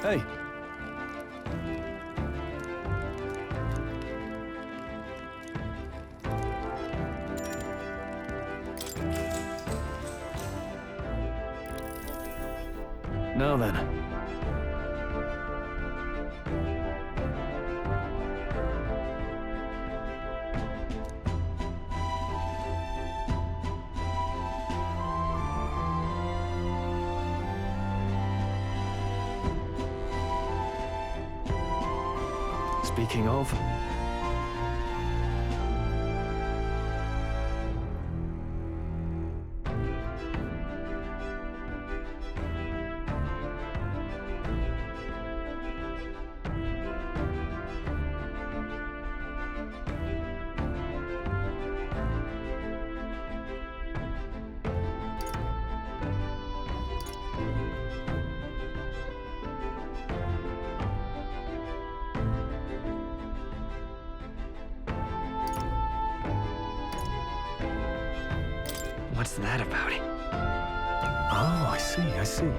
Hey. Now then. Speaking of... What's that about? Oh, I see.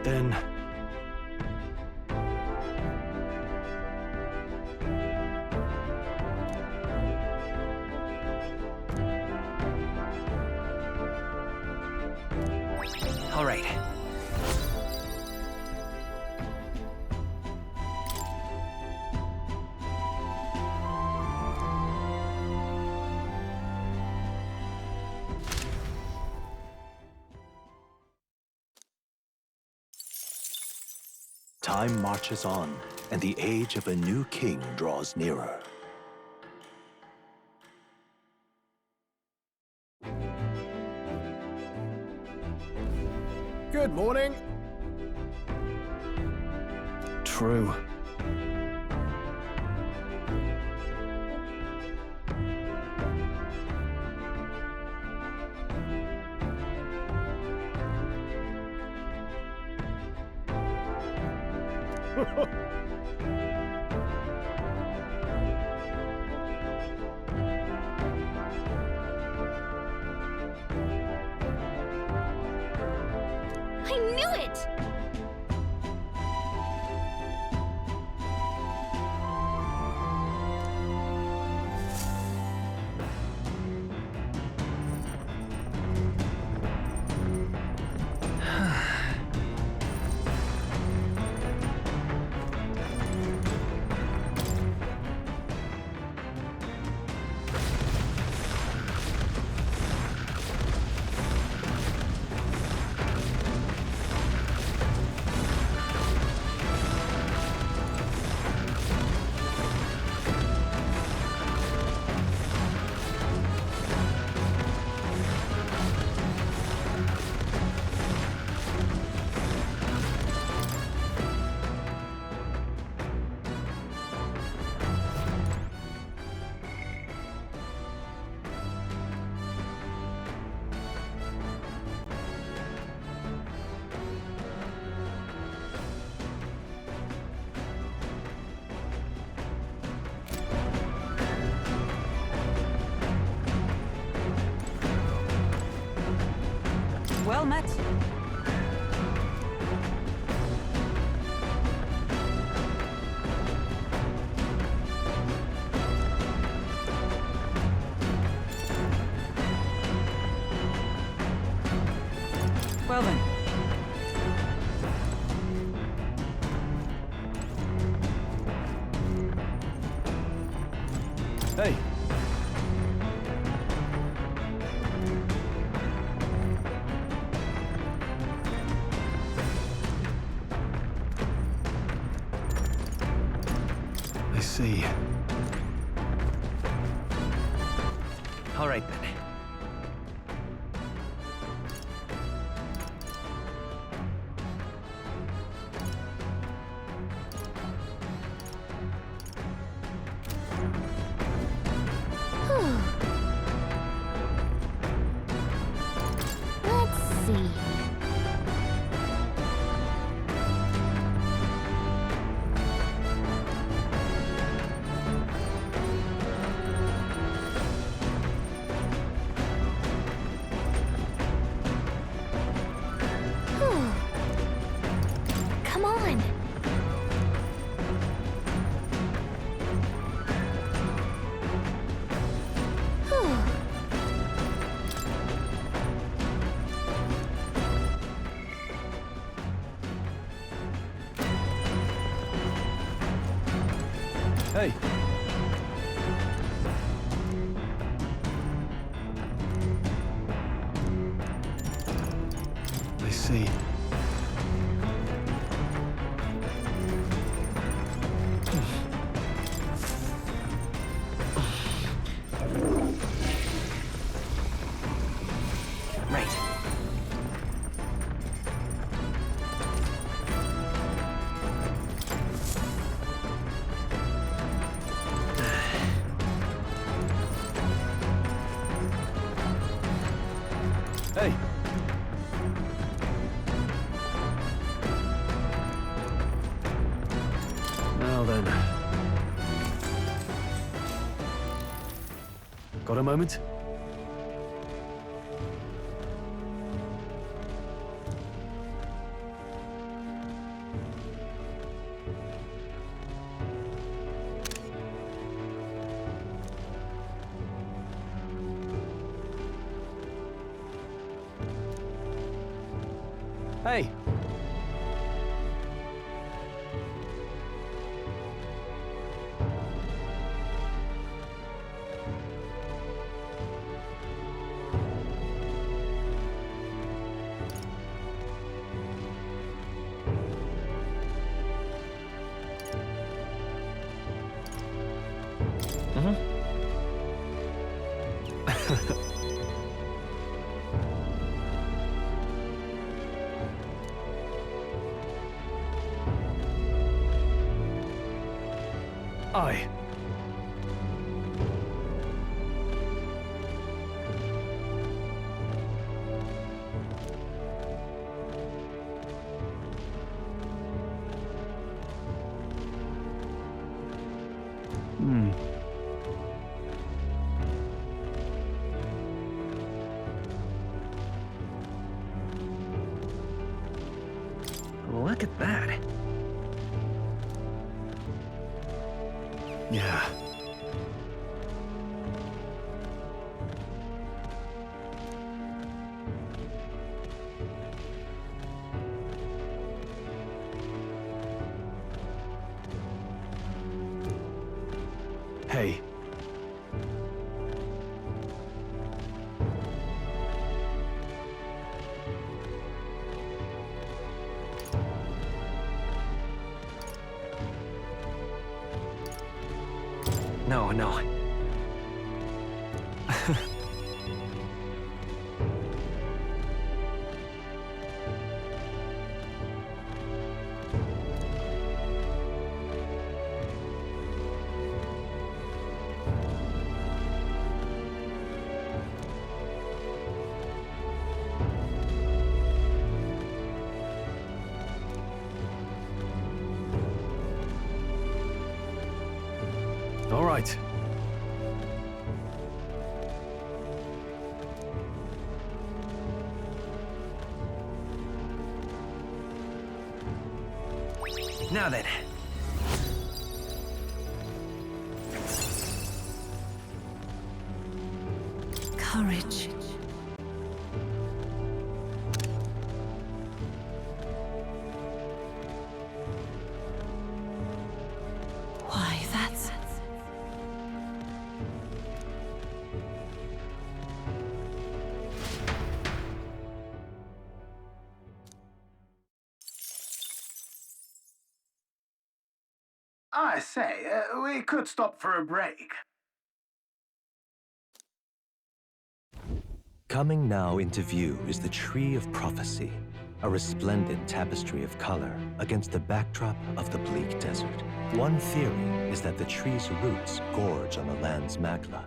Then... All right. Time marches on, and the age of a new king draws nearer. Good morning. True. I knew it! Well met. Well then. Hey. I see. All right then. come on. Whew. Hey. I see. Right. Hey. Now then. Got a moment? Hey. Aye. Look at that. Yeah. Hey. No, no. All right. Now then. Courage. Why, that's... I say, we could stop for a break. Coming now into view is the Tree of Prophecy, a resplendent tapestry of color against the backdrop of the bleak desert. One theory is that the tree's roots gorge on the land's magla,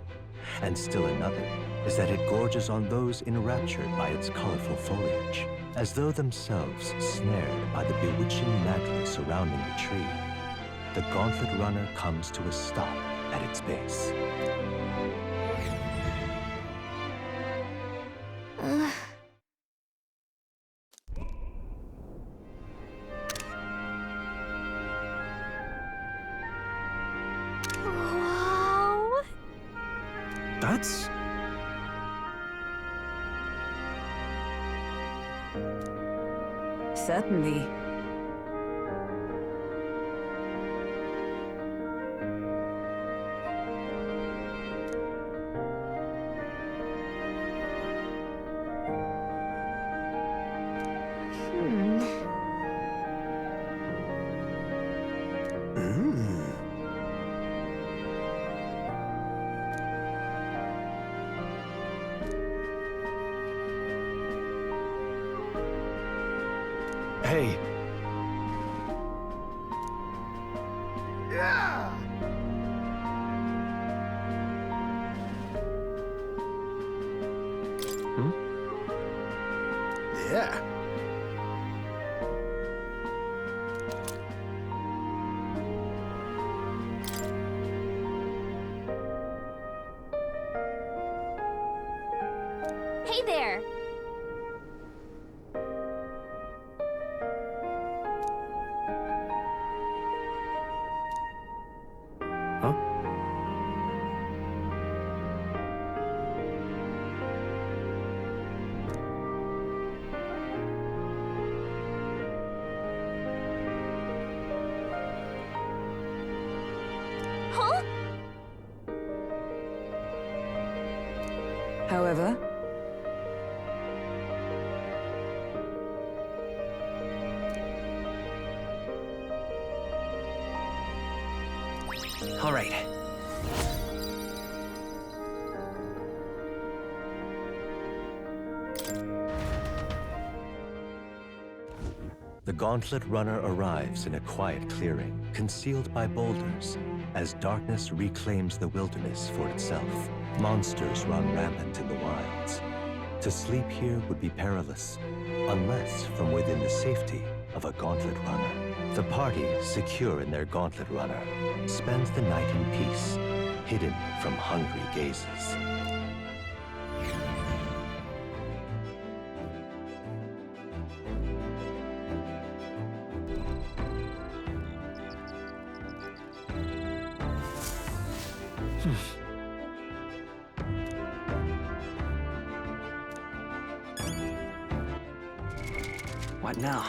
and still another is that it gorges on those enraptured by its colorful foliage, as though themselves snared by the bewitching magla surrounding the tree. The gauntlet runner comes to a stop at its base. That's... Certainly. Hey, Yeah. Yeah. Hey there! huh? Huh? However, All right. The Gauntlet Runner arrives in a quiet clearing, concealed by boulders. As darkness reclaims the wilderness for itself, monsters run rampant in the wilds. To sleep here would be perilous, unless from within the safety of a Gauntlet Runner. The party, secure in their Gauntlet Runner, spends the night in peace, hidden from hungry gazes. What now?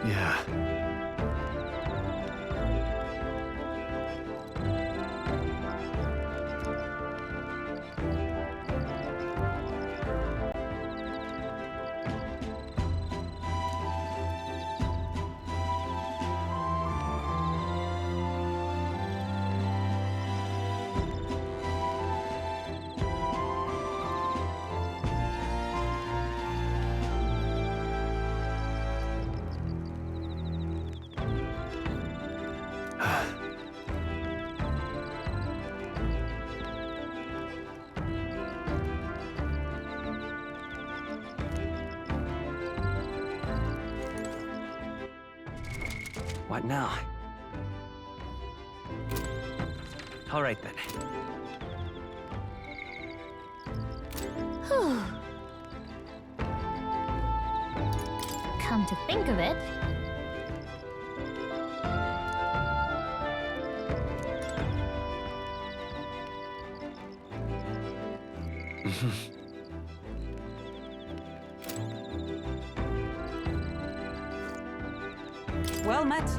Yeah. What now? All right then. Whew. Come to think of it, Well met.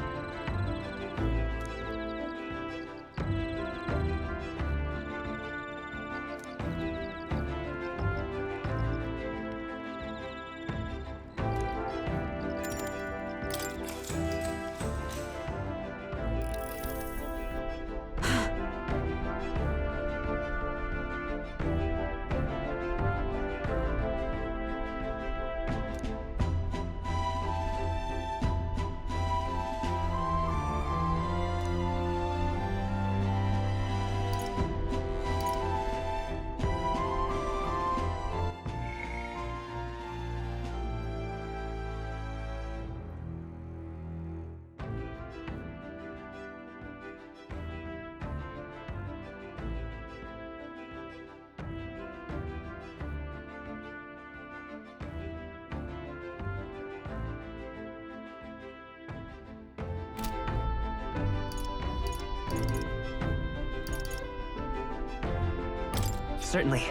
Certainly.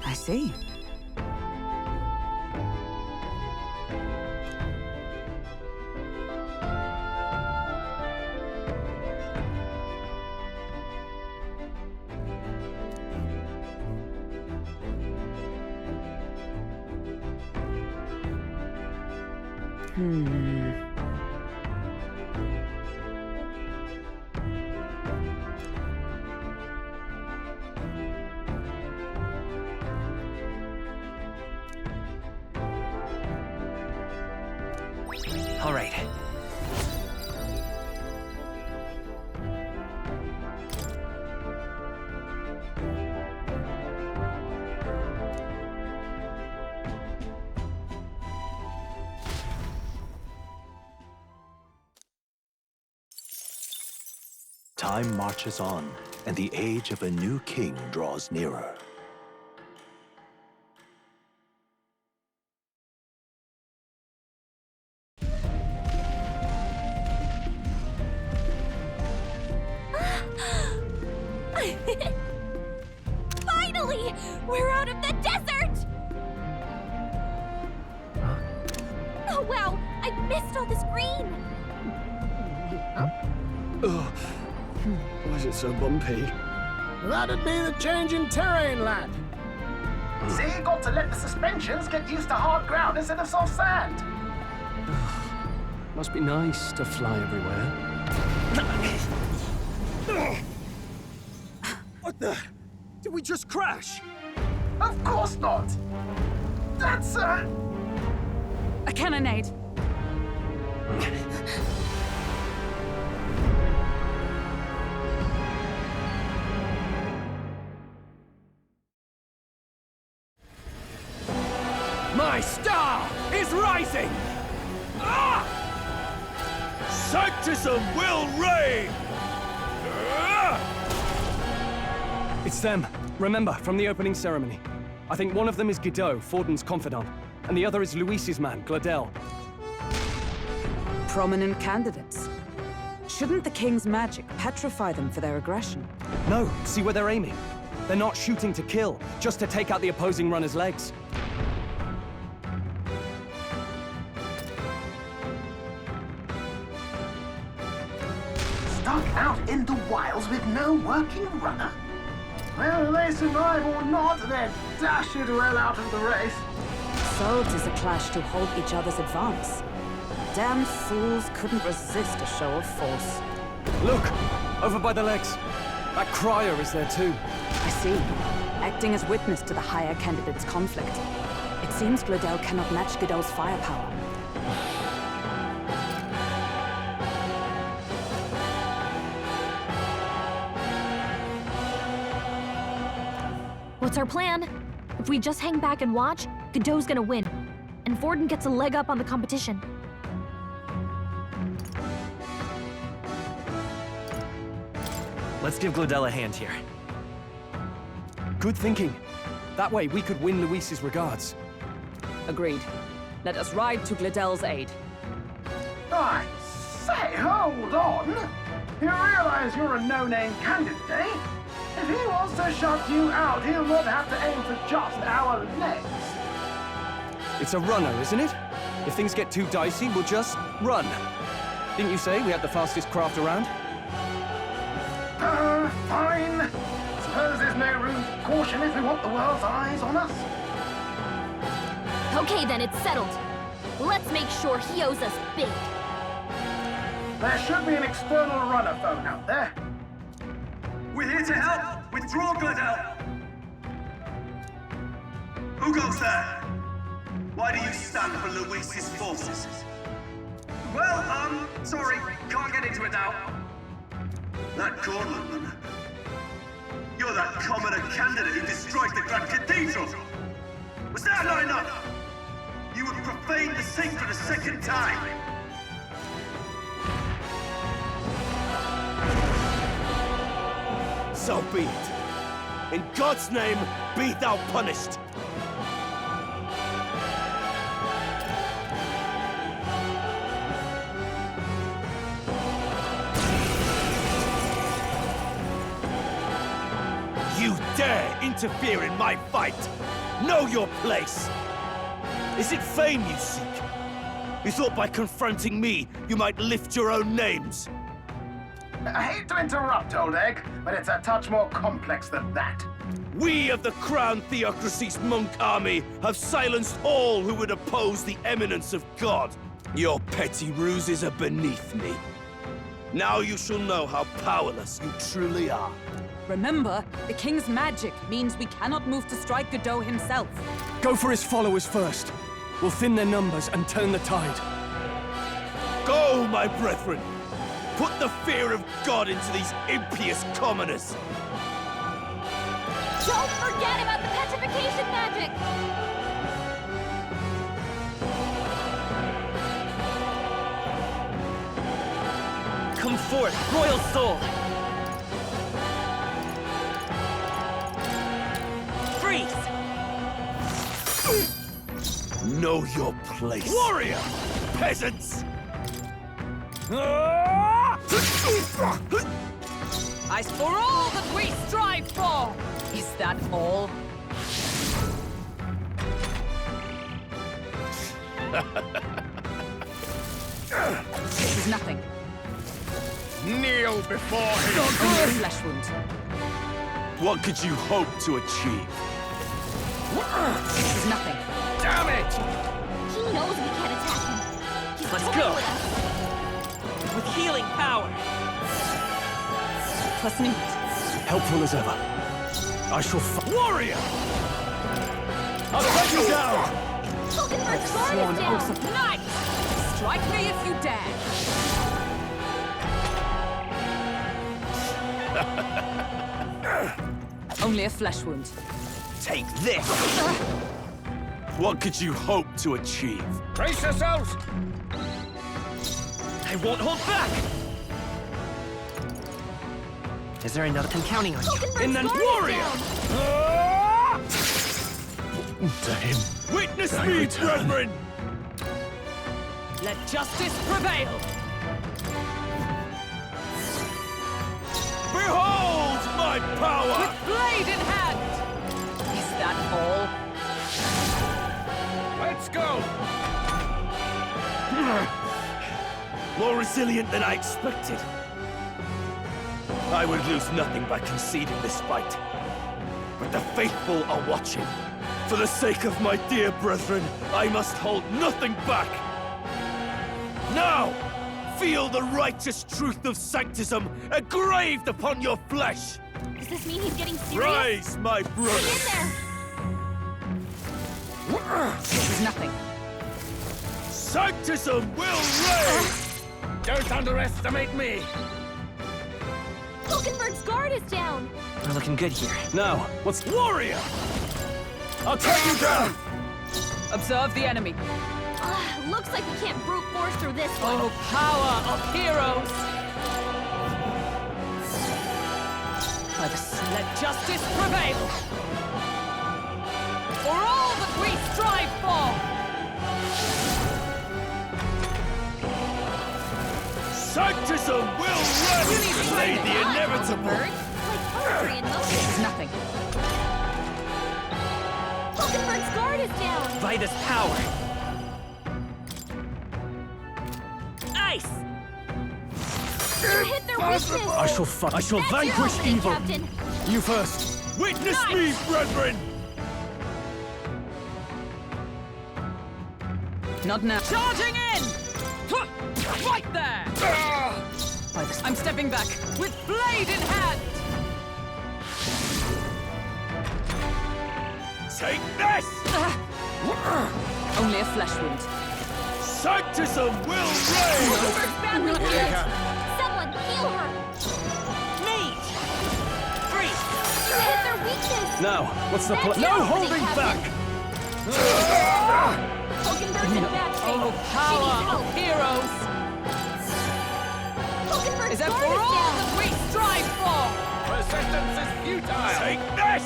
I see. All right. Time marches on, and the age of a new king draws nearer. finally! We're out of the desert! Oh wow, I missed all this green! Ugh. Why is it so bumpy? That'd be the change in terrain, lad. See, you got to let the suspensions get used to hard ground instead of soft sand. Must be nice to fly everywhere. What the? Did we just crash? Of course not. That's A cannonade. My star is rising! Ah! Sanctism will reign! Ah! It's them. Remember, from the opening ceremony. I think one of them is Guido, Forden's confidant, and the other is Luis's man, Gladel. Prominent candidates. Shouldn't the king's magic petrify them for their aggression? No, see where they're aiming. They're not shooting to kill, just to take out the opposing runner's legs. stuck out in the wilds with no working runner. Whether they survive or not, they're dashed well out of the race. So 'tis a clash to hold each other's advance. Damned fools couldn't resist a show of force. Look! Over by the legs. That crier is there too. I see. Acting as witness to the higher candidate's conflict. It seems Gladel cannot match Godot's firepower. What's our plan? If we just hang back and watch, Godot's gonna win. And Forden gets a leg up on the competition. Let's give Glodell a hand here. Good thinking. That way we could win Luis's regards. Agreed. Let us ride to Glodell's aid. I say, hold on. You realize you're a no-name candidate, eh? If he wants to shut you out, he'll not have to aim for just our legs. It's a runner, isn't it? If things get too dicey, we'll just run. Didn't you say we had the fastest craft around? Fine. Suppose there's no room for caution if we want the world's eyes on us. Okay then, it's settled. Let's make sure he owes us big. There should be an external runner phone out there. We're here to help! Withdraw, Glodell! Who goes there? Why do you stand for Luis's forces? Well, sorry, can't get into it now. That Cornland runner. You're that commoner candidate who destroyed the Grand Cathedral! Was that not enough? You would profane the sacred a second time! So be it. In God's name, be thou punished. You dare interfere in my fight! Know your place! Is it fame you seek? You thought by confronting me, you might lift your own names? I hate to interrupt, old egg, but it's a touch more complex than that. We of the Crown Theocracy's monk army have silenced all who would oppose the eminence of God. Your petty ruses are beneath me. Now you shall know how powerless you truly are. Remember, the king's magic means we cannot move to strike Godot himself. Go for his followers first. We'll thin their numbers and turn the tide. Go, my brethren! Put the fear of God into these impious commoners! Don't forget about the petrification magic! Come forth, Royal Soul! Freeze! Know your place. Warrior! Peasants! As for all that we strive for! Is that all? This is nothing. Kneel before him! Only a flesh wound. What could you hope to achieve? This is nothing. Damn it! He knows we can't attack him. He's Let's toying go. with us. With healing power! Plus need. Helpful as ever. I shall Warrior! I'll cut you down! Falkenberg's guard sworn is down! oath of- Nice! Strike me if you dare! Only a flesh wound. Take this! What could you hope to achieve? Brace yourselves! I won't hold back! Is there another? I'm counting on you. Falkenberg's In the guard warrior! is down! To him. Witness I me, return. brethren! Let justice prevail! Behold my power! With blade in hand! Is that all? Let's go! More resilient than I expected. I would lose nothing by conceding this fight. But the faithful are watching. For the sake of my dear brethren, I must hold nothing back. Now, feel the righteous truth of sanctism engraved upon your flesh. Does this mean he's getting serious? Rise, my Get brothers. in there! This is nothing. Sanctism will reign! Don't underestimate me! Falkenberg's guard is down! We're looking good here. Now, what's... Warrior! I'll take you down! Observe the enemy. Looks like we can't brute force through this one. Oh, power of heroes! By the let justice prevail! For all that we strive for! Sanctism will delay the inevitable! Like poetry in motion. It's nothing. Hulkenberg's guard is down. Vida's power. Ice! You hit their weakness. I shall That's your vanquish opening, evil. Captain. You first. Witness me, brethren! Not now. Charging in! Right there! By the I'm stepping back, with blade in hand! Take this! Only a flesh wound. Sanctism will reign! Badly hit. Someone heal her. Mage! Freeze! You hit their weakness. Now, what's the That's plan? your No opening, holding Captain. back! Hulkenberg's in bad shape. Oh, power She needs of help. heroes! Hulkenberg's Is that guard for is all down. that we strive for? Resistance is futile! Take this!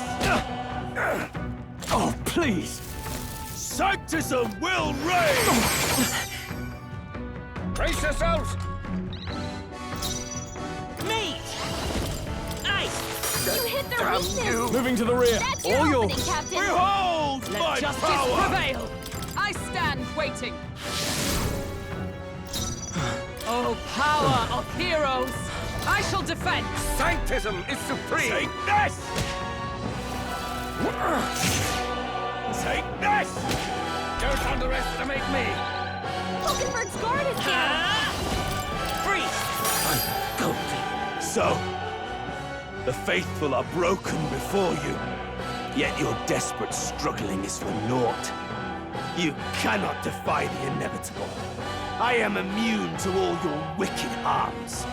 Oh, please! Sanctism will reign! Brace yourselves! Mage! Ice! You hit their weakness. Moving to the rear. That's All your opening, yours. Captain. Behold Let my justice power! prevail! I stand waiting. Oh, power of heroes! I shall defend! Sanctism is supreme! Take this! Take this! Don't underestimate me! Hulkenberg's guard is down. Freeze! So, the faithful are broken before you, yet your desperate struggling is for naught. You cannot defy the inevitable. I am immune to all your wicked harms.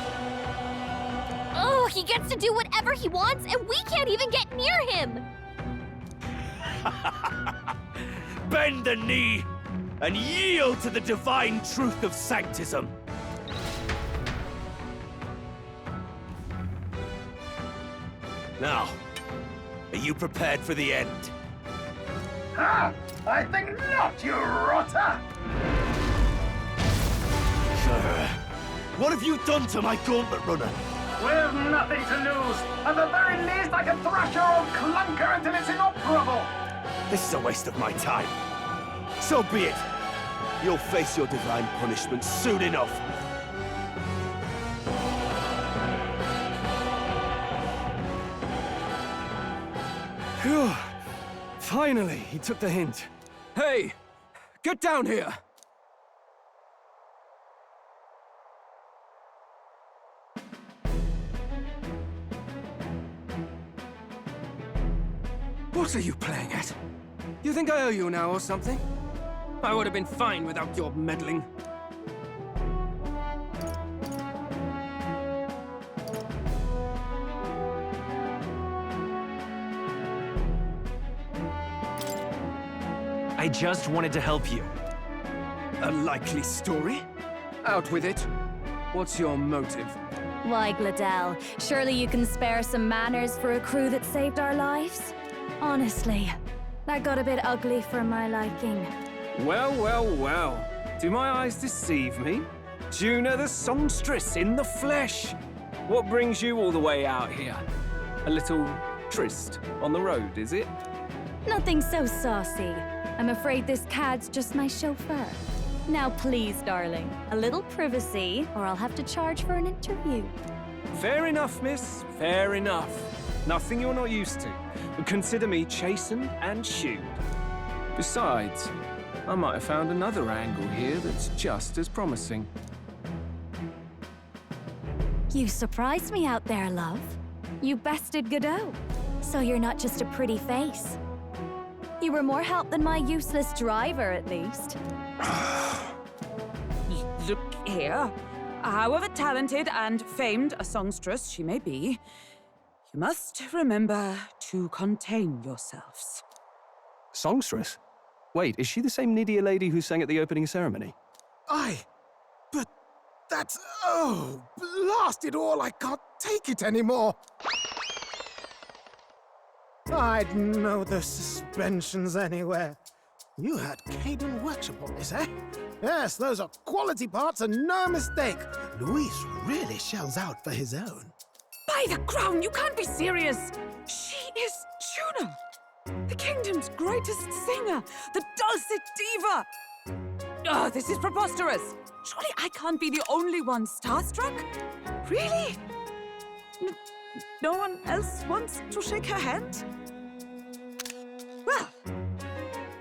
Oh, he gets to do whatever he wants, and we can't even get near him. Bend the knee and yield to the divine truth of sanctism. Now, are you prepared for the end? Ha! I think not, you rotter! What have you done to my gauntlet runner? We've nothing to lose. At the very least, I can thrash your old clunker until it's inoperable. This is a waste of my time. So be it. You'll face your divine punishment soon enough. Phew. Finally, he took the hint. Hey! Get down here! What are you playing at? You think I owe you now or something? I would have been fine without your meddling. I just wanted to help you. A likely story? Out with it. What's your motive? Why, Gladell, surely you can spare some manners for a crew that saved our lives? Honestly, that got a bit ugly for my liking. Well, well, well. Do my eyes deceive me? Juno the songstress in the flesh. What brings you all the way out here? A little tryst on the road, is it? Nothing so saucy. I'm afraid this cad's just my chauffeur. Now please, darling, a little privacy, or I'll have to charge for an interview. Fair enough, miss. Fair enough. Nothing you're not used to. But consider me chastened and shoed. Besides, I might have found another angle here that's just as promising. You surprised me out there, love. You bested Godot. So you're not just a pretty face. You were more help than my useless driver, at least. Look here. However talented and famed a songstress she may be, you must remember to contain yourselves. Songstress? Wait, is she the same Nydia lady who sang at the opening ceremony? Aye, but that's... oh, blast it all, I can't take it anymore. I'd know the suspensions anywhere. You had Caden Workshop on this, eh? Yes, those are quality parts and no mistake. Luis really shells out for his own. By the crown, you can't be serious! She is Juno! The kingdom's greatest singer! The dulcet diva! Oh, this is preposterous! Surely I can't be the only one starstruck? Really? No one else wants to shake her hand? Well,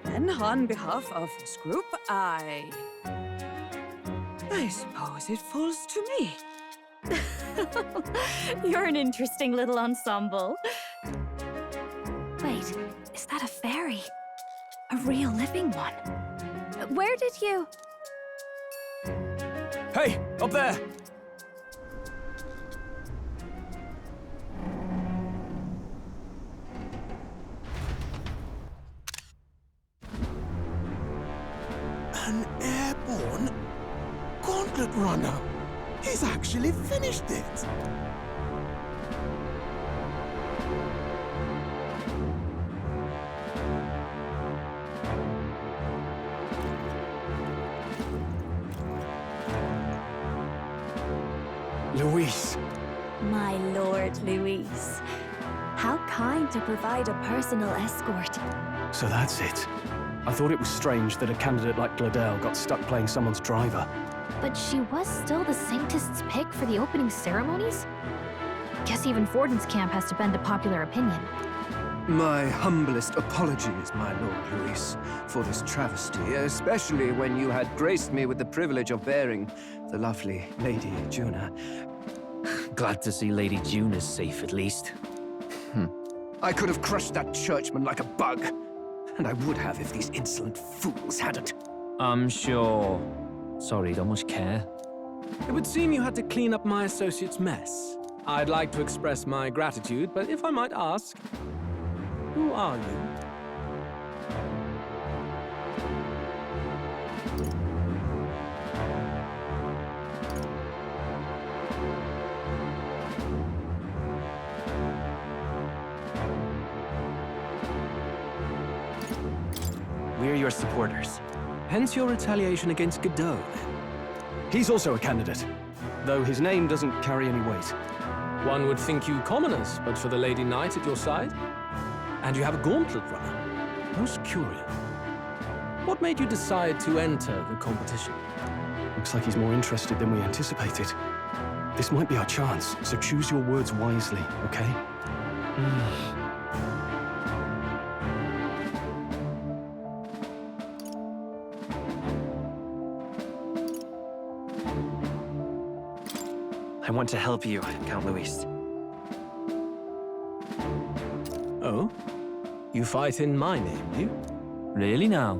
then on behalf of this group, I suppose it falls to me. You're an interesting little ensemble. Wait, is that a fairy? A real living one? Where did you... Hey, up there! An airborne gauntlet runner. He's actually finished it. Luis. My Lord Luis. How kind to provide a personal escort. So that's it. I thought it was strange that a candidate like Gladel got stuck playing someone's driver. But she was still the Sanctist's pick for the opening ceremonies? Guess even Forden's camp has to bend to popular opinion. My humblest apologies, my Lord Luis, for this travesty, especially when you had graced me with the privilege of bearing the lovely Lady Juna. Glad to see Lady June is safe, at least. I could have crushed that churchman like a bug, and I would have if these insolent fools hadn't. I'm sure. Sorry, don't much care. It would seem you had to clean up my associate's mess. I'd like to express my gratitude, but if I might ask, who are you? We're your supporters. Hence your retaliation against Godot. He's also a candidate, though his name doesn't carry any weight. One would think you commoners, but for the Lady Knight at your side. And you have a gauntlet runner. Most curious. What made you decide to enter the competition? Looks like he's more interested than we anticipated. This might be our chance, so choose your words wisely, okay? I want to help you, Count Luis. Oh? You fight in my name, do you? Really now?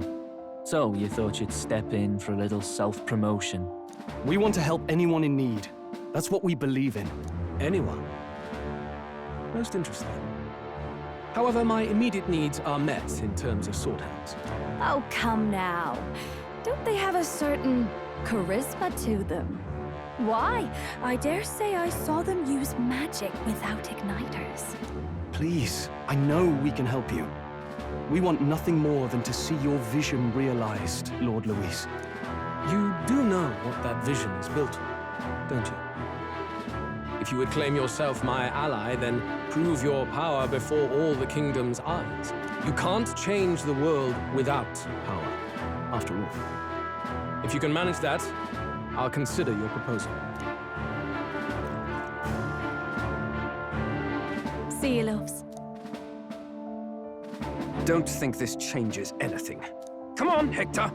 So, you thought you'd step in for a little self-promotion? We want to help anyone in need. That's what we believe in. Anyone? Most interesting. However, my immediate needs are met in terms of sword hands. Oh, come now. Don't they have a certain charisma to them? Why? I dare say I saw them use magic without igniters. Please, I know we can help you. We want nothing more than to see your vision realized, Lord Luis. You do know what that vision is built on, don't you? If you would claim yourself my ally, then prove your power before all the kingdom's eyes. You can't change the world without power, after all. If you can manage that, I'll consider your proposal. See you, loves. Don't think this changes anything. Come on, Hector!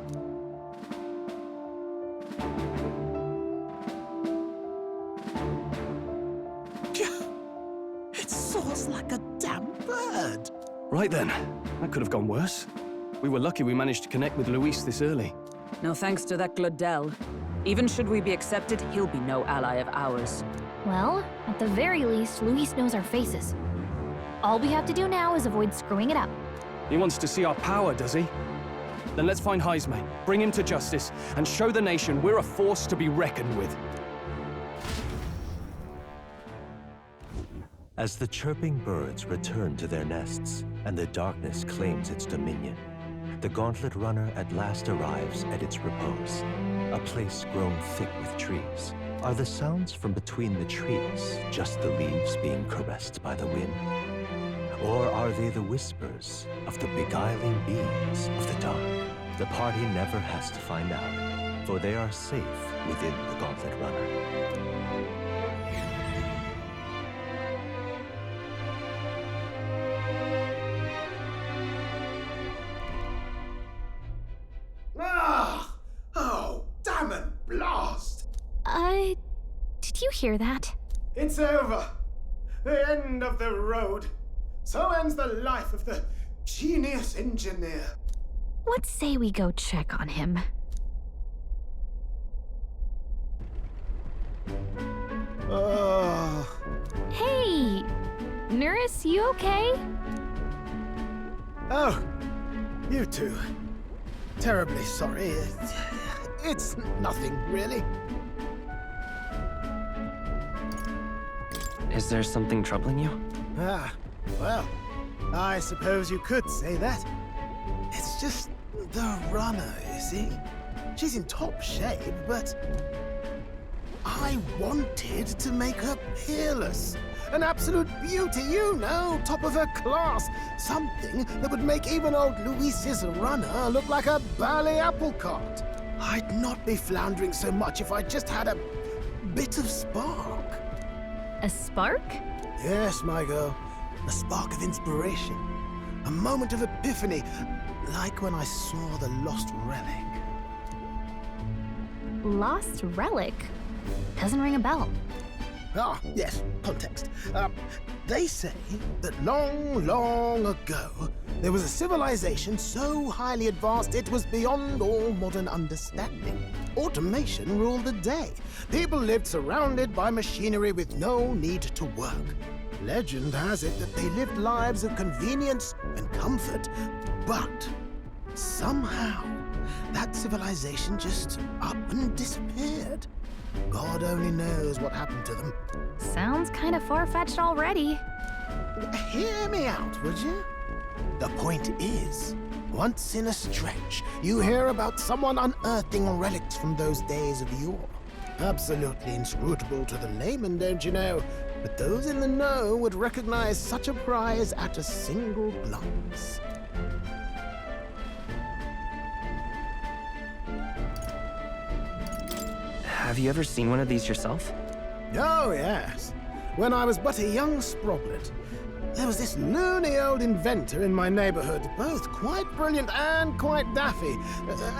It soars like a damn bird. Right then, that could have gone worse. We were lucky we managed to connect with Luis this early. No thanks to that Gladel. Even should we be accepted, he'll be no ally of ours. Well, at the very least, Luis knows our faces. All we have to do now is avoid screwing it up. He wants to see our power, does he? Then let's find Heisme, bring him to justice, and show the nation we're a force to be reckoned with. As the chirping birds return to their nests and the darkness claims its dominion, the gauntlet runner at last arrives at its repose, a place grown thick with trees. Are the sounds from between the trees just the leaves being caressed by the wind? Or are they the whispers of the beguiling beings of the dark? The party never has to find out, for they are safe within the gauntlet runner. Ah! Oh, damn it, blast! Did you hear that? It's over. The end of the road. So ends the life of the genius engineer. Let's say we go check on him. Oh. Hey! Nurse, you okay? Oh, you two. Terribly sorry. It's nothing, really. Is there something troubling you? Ah, well, I suppose you could say that. It's just the runner, you see? She's in top shape, but I wanted to make her peerless. An absolute beauty, you know, top of her class. Something that would make even old Luis's runner look like a bally apple cart. I'd not be floundering so much if I just had a bit of spark. A spark? Yes, my girl. A spark of inspiration. A moment of epiphany, like when I saw the lost relic. Lost relic? Doesn't ring a bell. Ah, yes, context. They say that long, long ago, there was a civilization so highly advanced it was beyond all modern understanding. Automation ruled the day. People lived surrounded by machinery with no need to work. Legend has it that they lived lives of convenience and comfort, but somehow that civilization just up and disappeared. God only knows what happened to them. Sounds kind of far-fetched already. Hear me out, would you? The point is, once in a stretch, you hear about someone unearthing relics from those days of yore. Absolutely inscrutable to the layman, don't you know? But those in the know would recognize such a prize at a single glance. Have you ever seen one of these yourself? Oh, yes. When I was but a young sproglet, there was this loony old inventor in my neighborhood, both quite brilliant and quite daffy,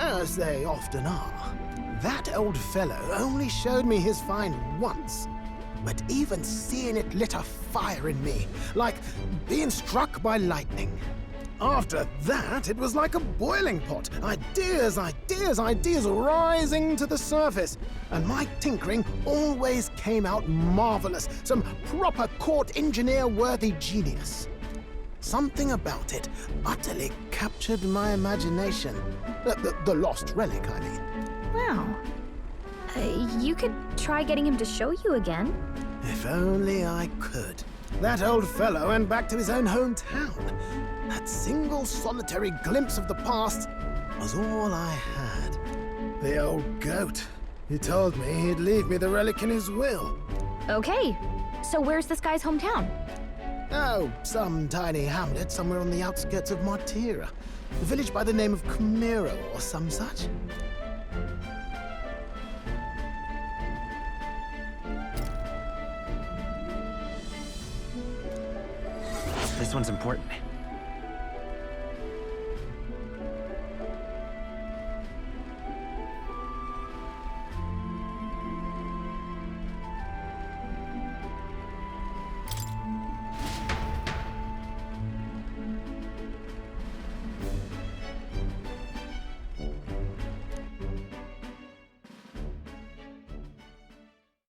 as they often are. That old fellow only showed me his find once, but even seeing it lit a fire in me, like being struck by lightning. After that, it was like a boiling pot. Ideas, ideas, ideas rising to the surface. And my tinkering always came out marvelous. Some proper court engineer-worthy genius. Something about it utterly captured my imagination. The lost relic, I mean. Wow. You could try getting him to show you again. If only I could. That old fellow went back to his own hometown. That single solitary glimpse of the past was all I had. The old goat. He told me he'd leave me the relic in his will. Okay, so where's this guy's hometown? Oh, some tiny hamlet somewhere on the outskirts of Martira. A village by the name of Camiro or some such. This one's important.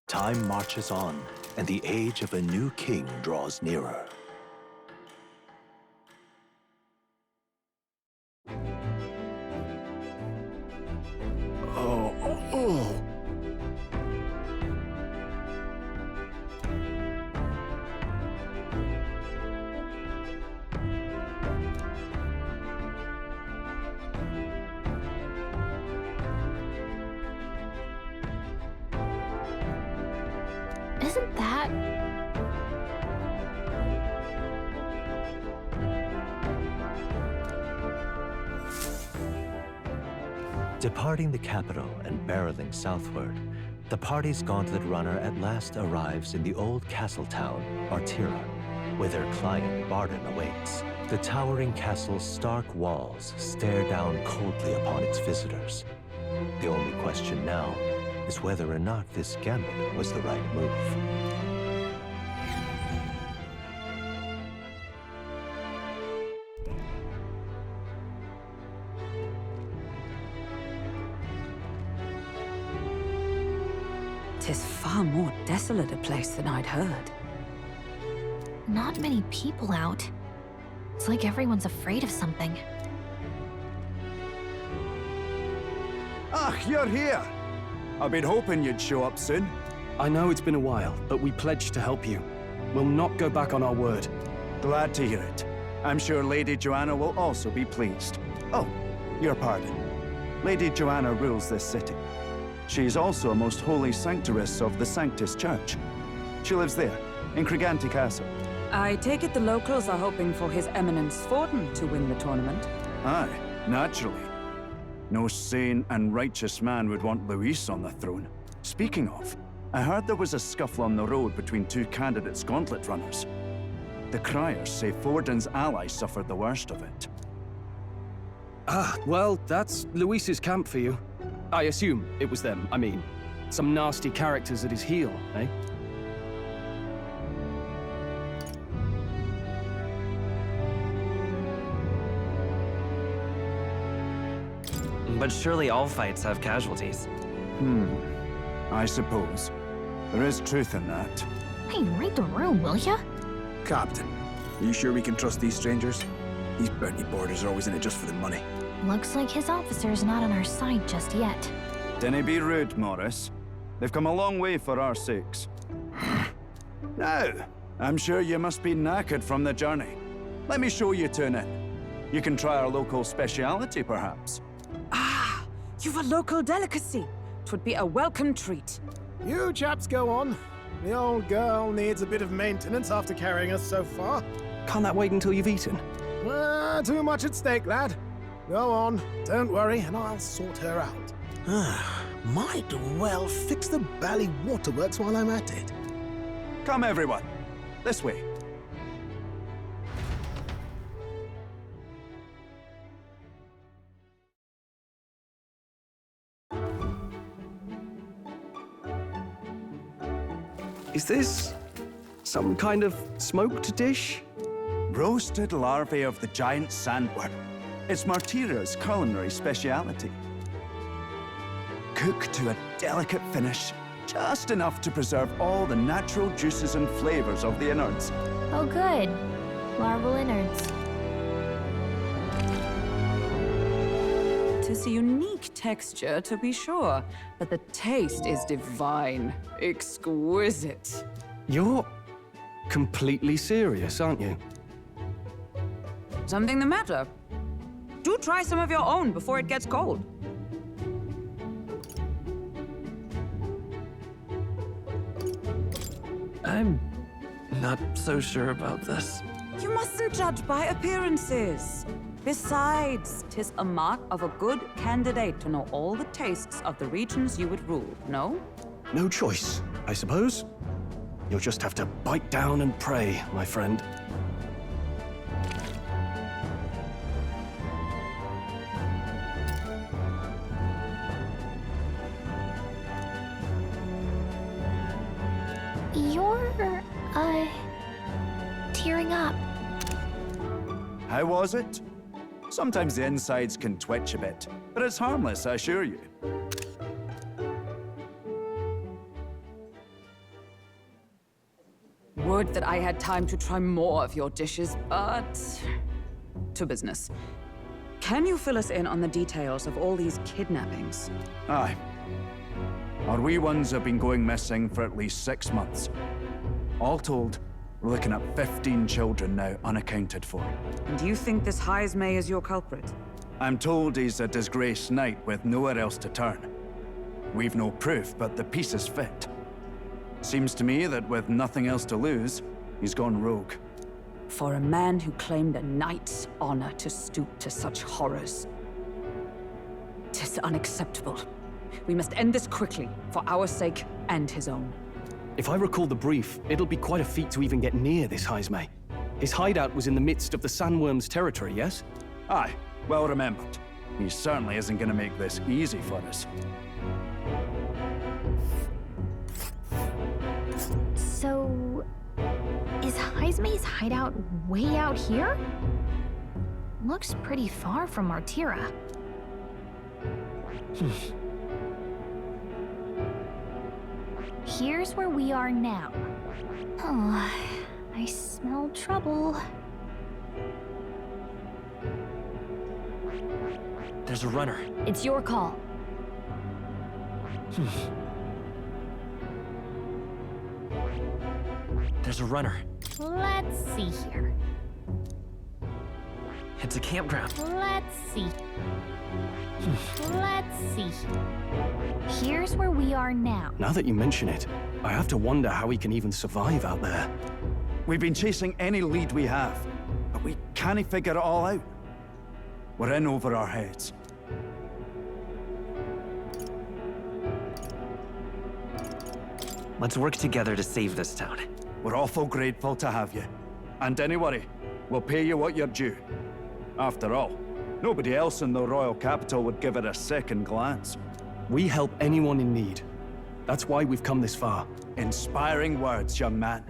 Time marches on, and the age of a new king draws nearer. Isn't that... Departing the capital and barreling southward, the party's gauntlet runner at last arrives in the old castle town, Artira, where their client Barden awaits. The towering castle's stark walls stare down coldly upon its visitors. The only question now is whether or not this gambit was the right move. Tis far more desolate a place than I'd heard. Not many people out. It's like everyone's afraid of something. Ah, you're here! I've been hoping you'd show up soon. I know it's been a while, but we pledged to help you. We'll not go back on our word. Glad to hear it. I'm sure Lady Joanna will also be pleased. Oh, your pardon. Lady Joanna rules this city. She's also a most holy sanctoress of the Sanctus Church. She lives there, in Criganti Castle. I take it the locals are hoping for His Eminence Forden to win the tournament. Aye, naturally. No sane and righteous man would want Luis on the throne. Speaking of, I heard there was a scuffle on the road between two candidates' gauntlet runners. The criers say Forden's ally suffered the worst of it. Ah, well, that's Luis's camp for you. I assume it was them, I mean. Some nasty characters at his heel, eh? But surely all fights have casualties. I suppose. There is truth in that. Hey, read the room, will ya? Captain, are you sure we can trust these strangers? These Bernie boarders are always in it just for the money. Looks like his officer's not on our side just yet. Dinna be rude, Morris. They've come a long way for our sakes. Now, I'm sure you must be knackered from the journey. Let me show you to an inn. You can try our local speciality, perhaps. Ah, you've a local delicacy. 'Twould be a welcome treat. You chaps go on. The old girl needs a bit of maintenance after carrying us so far. Can't that wait until you've eaten? Too much at stake, lad. Go on, don't worry, and I'll sort her out. Might well fix the bally waterworks while I'm at it. Come, everyone. This way. Is this some kind of smoked dish? Roasted larvae of the giant sandworm. It's Martira's culinary speciality. Cooked to a delicate finish, just enough to preserve all the natural juices and flavors of the innards. Oh good. Larval innards. Tis a unique texture, to be sure, but the taste is divine. Exquisite. You're completely serious, aren't you? Something the matter? Do try some of your own before it gets cold. I'm not so sure about this. You mustn't judge by appearances. Besides, 'tis a mark of a good candidate to know all the tastes of the regions you would rule, no? No choice, I suppose. You'll just have to bite down and pray, my friend. You're, tearing up. How was it? Sometimes the insides can twitch a bit, but it's harmless, I assure you. Would that I had time to try more of your dishes, but... to business. Can you fill us in on the details of all these kidnappings? Aye. Our wee ones have been going missing for at least 6 months. All told, we're looking at 15 children now unaccounted for. And do you think this Heismay is your culprit? I'm told he's a disgraced knight with nowhere else to turn. We've no proof, but the pieces fit. Seems to me that with nothing else to lose, he's gone rogue. For a man who claimed a knight's honor to stoop to such horrors. 'Tis unacceptable. We must end this quickly, for our sake and his own. If I recall the brief, it'll be quite a feat to even get near this Heisme. His hideout was in the midst of the Sandworm's territory, yes? Aye, well remembered. He certainly isn't going to make this easy for us. So, is Heisme's hideout way out here? Looks pretty far from Martira. Here's where we are now. Oh, I smell trouble. There's a runner. It's your call. There's a runner. Let's see here. It's a campground. Let's see. Let's see. Here's where we are now. Now that you mention it, I have to wonder how he can even survive out there. We've been chasing any lead we have, but we can't figure it all out. We're in over our heads. Let's work together to save this town. We're awful grateful to have you. And don't worry, we'll pay you what you're due. After all, nobody else in the royal capital would give it a second glance. We help anyone in need. That's why we've come this far. Inspiring words, young man.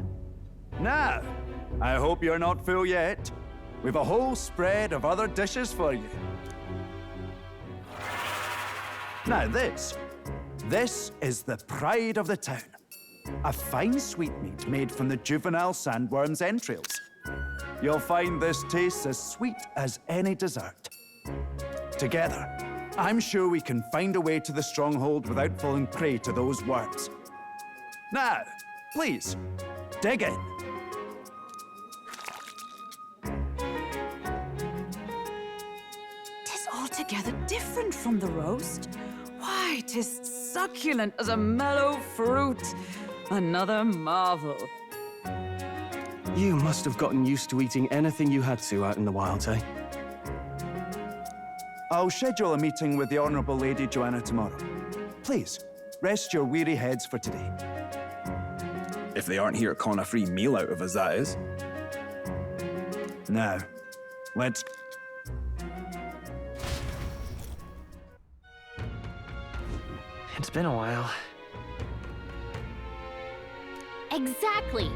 Now, I hope you're not full yet. We've a whole spread of other dishes for you. Now this is the pride of the town. A fine sweetmeat made from the juvenile sandworm's entrails. You'll find this tastes as sweet as any dessert. Together, I'm sure we can find a way to the stronghold without falling prey to those worms. Now, please, dig in. Tis altogether different from the roast. Why, 'tis succulent as a mellow fruit. Another marvel. You must have gotten used to eating anything you had to out in the wilds, eh? I'll schedule a meeting with the Honorable Lady Joanna tomorrow. Please, rest your weary heads for today. If they aren't here to con a free meal out of us, that is. Now, let's... It's been a while. Exactly.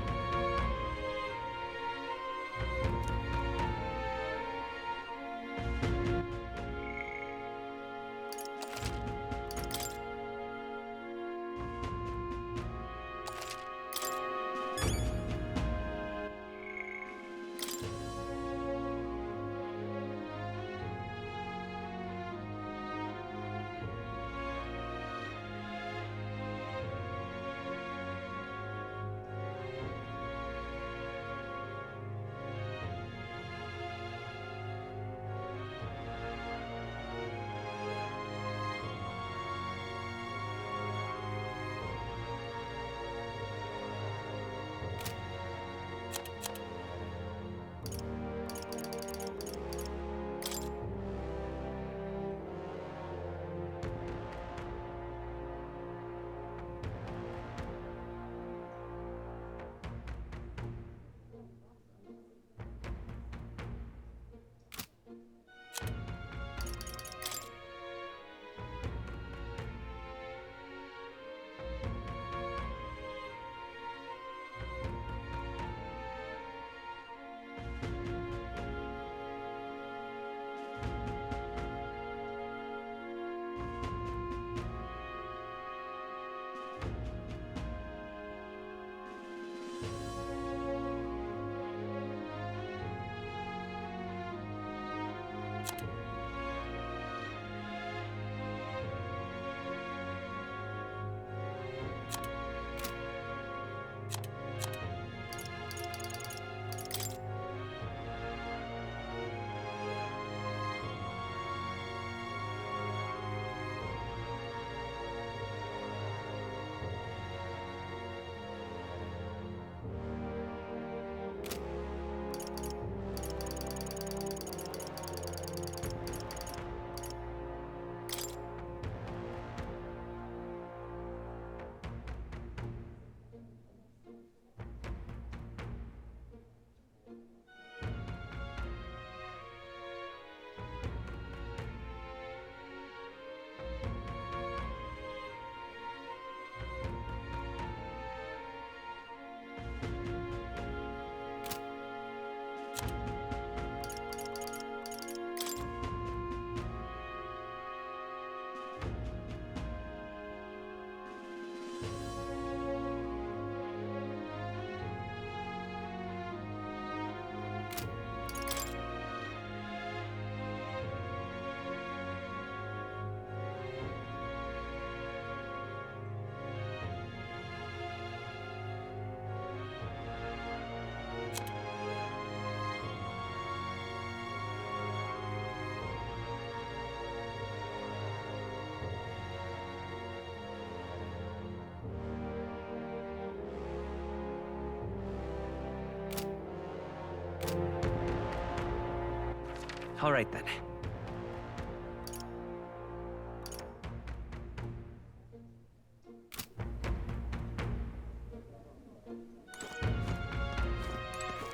All right then.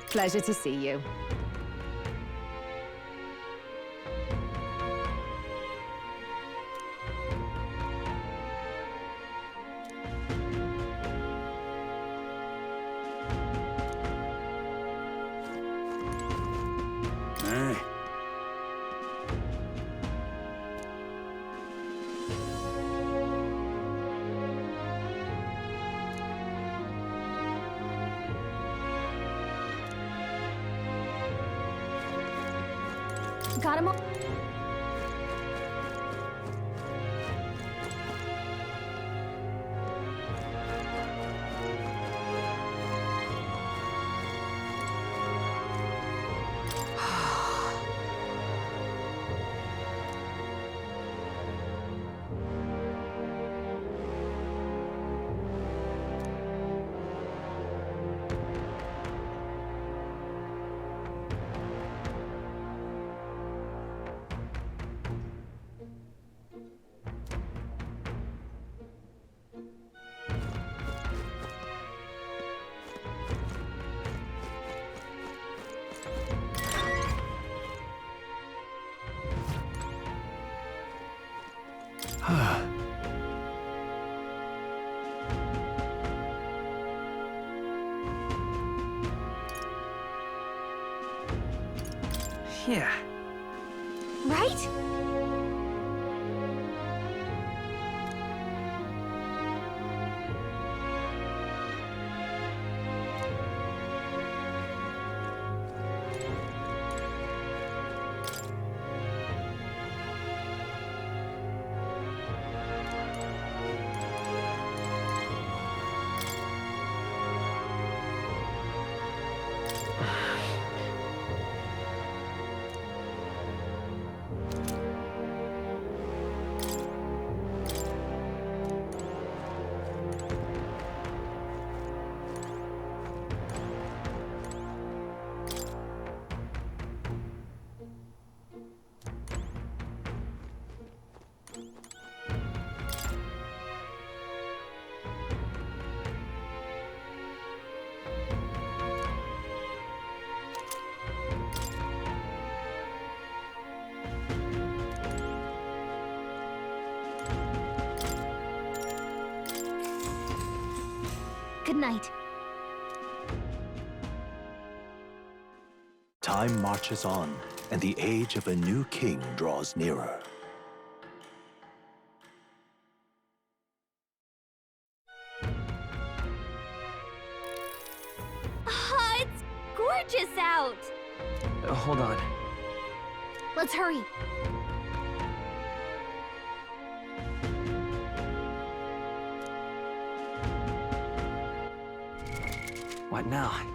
Pleasure to see you. Aye. Got him all. Yeah. Right? Good night. Time marches on, and the age of a new king draws nearer. Ah, it's gorgeous out! Hold on. Let's hurry. What now?